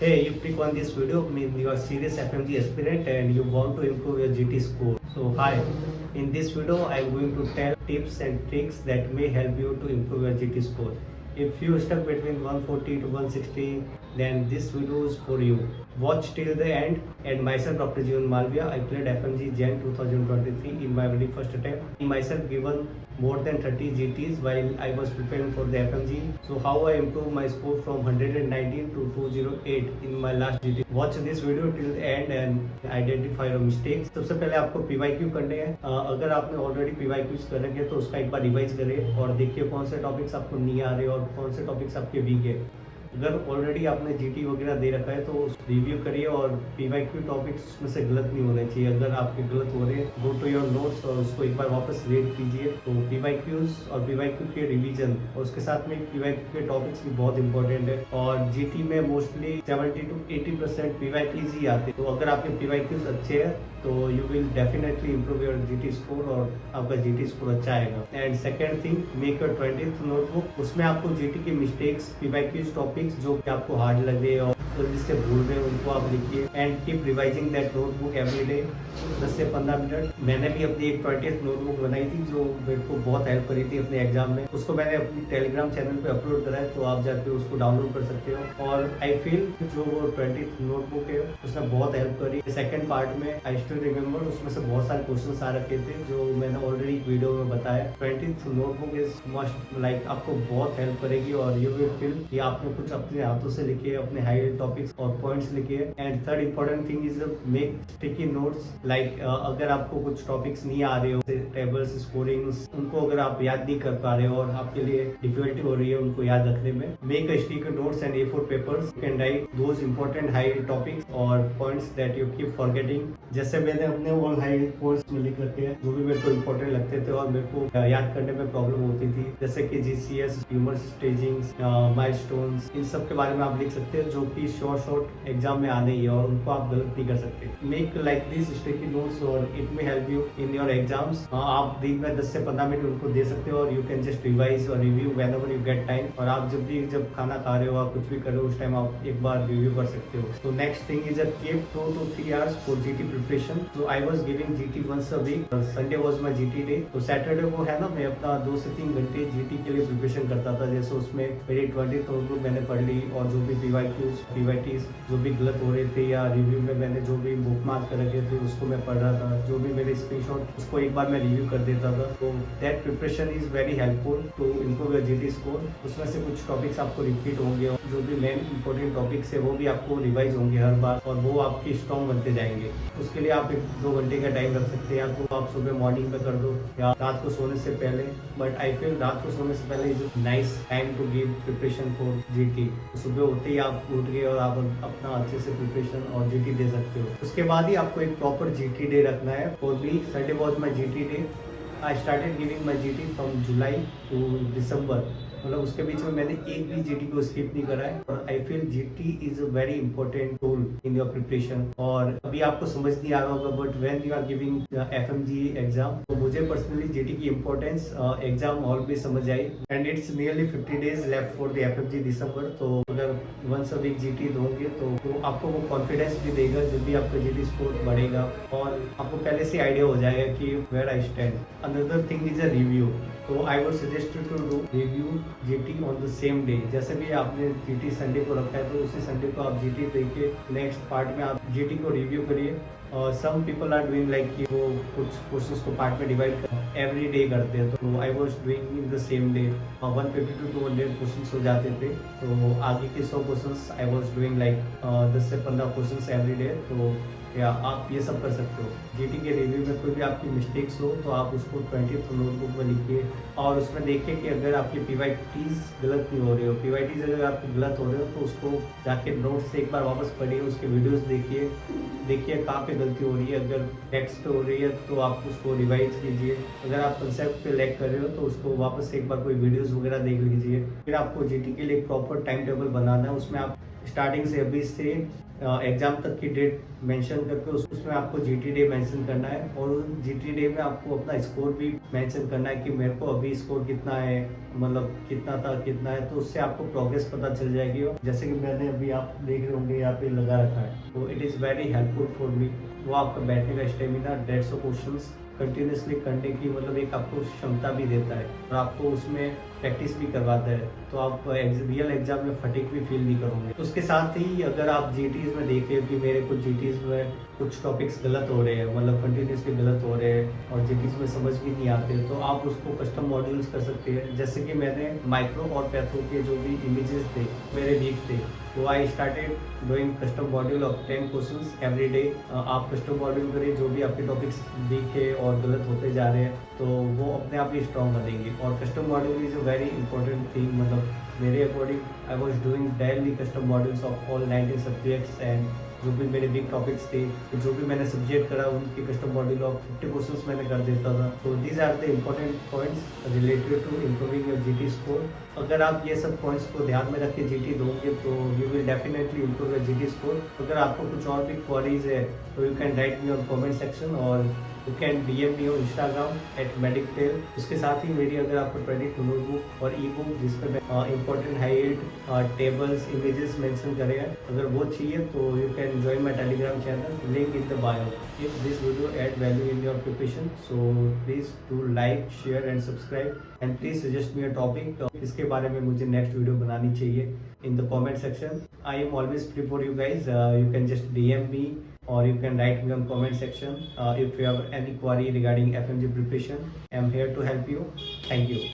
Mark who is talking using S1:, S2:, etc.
S1: Hey, you click on this video means you are serious FMG aspirant and you want to improve your GT score. So hi, in this video I am going to tell tips and tricks that may help you to improve your GT score. If you stuck between 140 to 160, then this video is for you. Watch till the end. And myself, Dr. Jeevan Malviya, I played FMG Jan 2023 in my very first attempt. Myself given more than 30 GTs while I was preparing for the FMG. So how I improved my score from 119 to 208 in my last GT. Watch this video till the end and identify your mistakes. सबसे पहले आपको PYQ करने हैं. अगर आपने already PYQs कर रखे हैं तो उसका एक बार रिवाइज करें और देखिए कौन से टॉपिक्स आपको नहीं आ रहे और कौन से टॉपिक्स आपके वीक है. अगर ऑलरेडी आपने जीटी वगैरह दे रखा है तो उस रिव्यू करिए और पीवाईक्यू टॉपिक्स में से गलत नहीं होने चाहिए. अगर आपके गलत हो रहे हैं गो टू योर नोट्स और उसको एक बार वापस रीड कीजिए. तो पीवाईक्यूज और पीवाईक्यू के रिवीजन और उसके साथ में पीवाईक्यू के टॉपिक्स भी बहुत इंपॉर्टेंट है. और जीटी में मोस्टली 70 to 80% पीवाईक्यूज ही आते हैं. तो अगर आपके पीवाईक्यूज अच्छे हैं तो you will definitely improve your GT score और आपका जीटी स्कोर अच्छा आएगा. And second thing, make your 20th notebook. उसमें आपको जीटी की मिस्टेक्स, पीवाईक्यूज टॉपिक्स जो कि आपको हार्ड लगे और जिससे भूल रहे हैं उनको आप लिखिए. And keep revising that notebook every day 10 से 15 मिनट. मैंने भी अपनी एक 20th नोटबुक बनाई थी जो मेरे को बहुत हेल्प करी थी अपने एग्जाम में. उसको मैंने अपनी टेलीग्राम चैनल पे अपलोड करा है तो आप जाके उसको डाउनलोड कर सकते हो. और आई फील जो वो 20th नोटबुक है उसने बहुत हेल्प करी. सेकेंड पार्ट में आई स्टिल रिमेम्बर उसमें से बहुत सारे क्वेश्चन आ रखे थे जो मैंने ऑलरेडी वीडियो में बताया. 20th notebook is must like आपको बहुत हेल्प करेगी और यू विल फील कि आपने कुछ अपने हाथों से लिखे अपने हाई टॉपिक्स और पॉइंट्स लिखे. And third important thing is make sticky notes. Like अगर आपको कुछ टॉपिक्स नहीं आ रहे हो, टेबल्स, स्कोरिंग्स, उनको अगर आप याद नहीं कर पा रहे हो और आपके लिए डिफिकल्टी हो रही है उनको याद रखने में, make a sticky notes and A4 papers. You can write those important high topics और points that you keep forgetting. जैसे मैंने अपने ऑल हाई कोर्स में लिख रखे हैं जो भी मेरे को इंपॉर्टेंट लगते थे और मेरे को याद करने में प्रॉब्लम होती थी, जैसे कि GCS, ह्यूमर स्टेजिंग्स, माइलस्टोन्स, इन सब के बारे में आप लिख सकते हैं जो कि शॉर्ट एग्जाम में आने ही है और उनको आप गलत नहीं कर सकते. Make like this sticky notes और it may help you in your exams. आप दिन में 10 से 15 मिनट उनको दे सकते हो और यू कैन जस्ट रिवाइज और review whenever you get time. और आप जब खाना खा रहे हो आप कुछ भी कर रहे हो उस टाइम आप एक बार रिव्यू कर सकते हो. तो next thing is keep 2 to 3 hours for GT preparation. तो I was giving GT once a week. Sunday was my GT day. तो सैटरडे को है ना मैं अपना 2 से 3 घंटे जीटी के लिए प्रिपरेशन करता था. जैसे उसमें मेरी 20th नोटबुक मैंने पढ़ ली और जो भी पीवाईक्यूज, पीवाईटीज जो भी गलत हो रहे थे या रिव्यू में मैंने जो भी बुक मार्क कर रखे थे उसको मैं पढ़ रहा था. जो भी मेरे स्क्रीनशॉट उसको एक बार मैं रिव्यू कर देता था. तो that preparation is very helpful to improve your GT score. उसमें से कुछ टॉपिक्स आपको रिपीट होंगे और जो भी मेन इंपॉर्टेंट टॉपिक्स है वो भी आपको रिवाइज होंगे हर बार और वो आपकी स्ट्रॉन्ग बनते जाएंगे. उसके लिए आप 1-2 घंटे का टाइम रख सकते हैं या तो आप सुबह मॉर्निंग में कर दो या रात को सोने से पहले. बट आई फील रात को सोने से पहले is nice time to give preparation for GT. सुबह होते ही आप उठ गए और आप अपना अच्छे से प्रिपरेशन और जीटी दे सकते हो. उसके बाद ही आपको एक प्रॉपर जीटी डे रखना है. For me Sunday was my GT day. I started giving my GT from July to December. मतलब उसके बीच में मैंने एक भी जीटी को स्किप नहीं करा है. और I feel GT is a very important tool in your preparation. और अभी आपको समझ नहीं आ रहा होगा but when you are giving FMG exam तो मुझे पर्सनली जीटी की इंपॉर्टेंस एग्जाम हॉल में समझ आई. And it's nearly 50 days left for the FMG December. तो अगर वंस अ वीक जीटी दोगे तो आपको वो कॉन्फिडेंस भी देगा जब भी आपका जीटी स्कोर बढ़ेगा और आपको पहले से आइडिया हो जाएगा कि where I stand. Another thing is a review. तो I would suggest to do review GT on the same day. जैसे भी आपने जीटी संडे को रखा है तो उसी संडे को आप जीटी देके नेक्स्ट पार्ट में आप जीटी को रिव्यू करिए. और some people are doing like कि वो कुछ क्वेश्चंस को पार्ट में डिवाइड कर एवरी डे करते हैं. तो I was doing in the same day. 150 to 200 questions हो जाते थे. तो आगे के 100 questions I was doing like 10 से 15 क्वेश्चंस एवरी डे. तो या आप ये सब कर सकते हो. जीटी के रिव्यू में कोई भी आपकी मिस्टेक्स हो तो आप उसको 20th नोटबुक में लिखिए और उसमें देखिए कि अगर आपकी पीवाईटीज गलत नहीं हो रहे हो, पीवाईटीज अगर आपकी गलत हो रहे हो तो उसको जाके नोट से एक बार वापस पढ़िए, उसके वीडियोस देखिए कहाँ पे गलती हो रही है. अगर टेक्स्ट पे हो रही है तो आप उसको रिवाइज कीजिए. अगर आप कंसेप्ट पे लैग कर रहे हो तो उसको वापस एक बार कोई वीडियोस वगैरह देख लीजिए. फिर आपको जीटी के लिए प्रॉपर टाइम टेबल बनाना है. उसमें आप स्टार्टिंग से अभी से एग्जाम तक की डेट मेंशन करके उसमें आपको जीटी डे मेंशन करना है, और जीटी डे में आपको अपना स्कोर भी मेंशन करना है कि मेरे को अभी स्कोर कितना है, मतलब कितना था कितना है, तो उससे आपको प्रोग्रेस पता चल जाएगी। और जैसे कि मैंने अभी आप देख रहे होंगे यहाँ पे लगा रखा है, तो it is very helpful for me. वो आपका बैठने का स्टेमिना 150 क्वेश्चंस कंटिन्यूसली करने की मतलब एक आपको क्षमता भी देता है, और आपको उसमें प्रैक्टिस भी करवाता है, तो आप रियल एग्जाम में फटीक भी फील नहीं करोगे। उसके साथ ही अगर आप जीटीज में देखें कि मेरे कुछ जीटीज में कुछ टॉपिक्स गलत हो रहे हैं, मतलब कंटिन्यूसली गलत हो रहे हैं और जीटीज में समझ भी नहीं आते, तो आप उसको कस्टम मॉड्यूल्स कर सकते हैं। जैसे कि मैंने माइक्रो और पैथो के जो भी इमेजेस थे मेरे वीक थे, तो I started doing custom module of 10 questions every day. आप कस्टम मॉड्यूल करिए, जो भी आपके टॉपिक्स वीक है और गलत होते जा रहे हैं, तो वो अपने आप ही स्ट्रॉन्ग बनेंगे। और custom module is a very important thing, मतलब मेरे according I was doing daily custom modules of all 19 subjects, and जो भी मेरे वीक टॉपिक्स थे, तो जो भी मैंने सब्जेक्ट करा उनके कस्टम मॉड्यूल ऑफ 50 क्वेश्चंस मैंने कर देता था। तो these are the important points related to improving your GT score. अगर आप ये सब पॉइंट्स को ध्यान में रख के जीटी दोगे तो you will definitely improve your GT score. अगर आपको कुछ और भी क्वेरीज है तो you can write me on comment section, और you can DM me on Instagram @medictail। उसके साथ ही मेरी अगर आपको क्रेडिट नोटबुक और ई बुक जिसमें important highlight tables images mention करे हैं, अगर वो चाहिए तो you can join my Telegram channel, link in the bio. If this video add value in your preparation, so please do like share and subscribe, and please suggest me a topic इसके बारे में मुझे next video बनानी चाहिए in the comment section. I am always free for you guys. You can just DM me, or you can write me on comment section. If you have any query regarding FMG preparation, I am here to help you. Thank you.